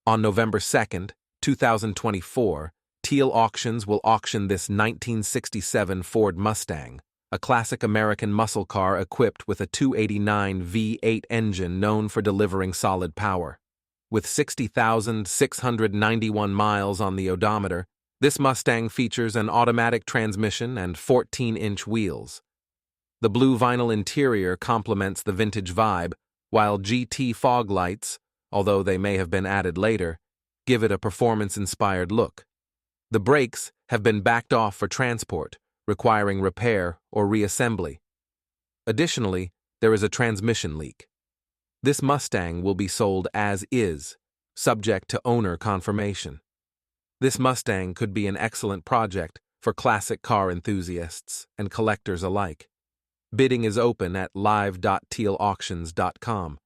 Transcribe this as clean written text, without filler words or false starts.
On November 2, 2024, Teel Auctions will auction this 1967 Ford Mustang, a classic American muscle car equipped with a 289 V8 engine known for delivering solid power. With 60,691 miles on the odometer, this Mustang features an automatic transmission and 14-inch wheels. The blue vinyl interior complements the vintage vibe, while GT fog lights, although they may have been added later, give it a performance-inspired look. The brakes have been backed off for transport, requiring repair or reassembly. Additionally, there is a transmission leak. This Mustang will be sold as is, subject to owner confirmation. This Mustang could be an excellent project for classic car enthusiasts and collectors alike. Bidding is open at live.teelauctions.com.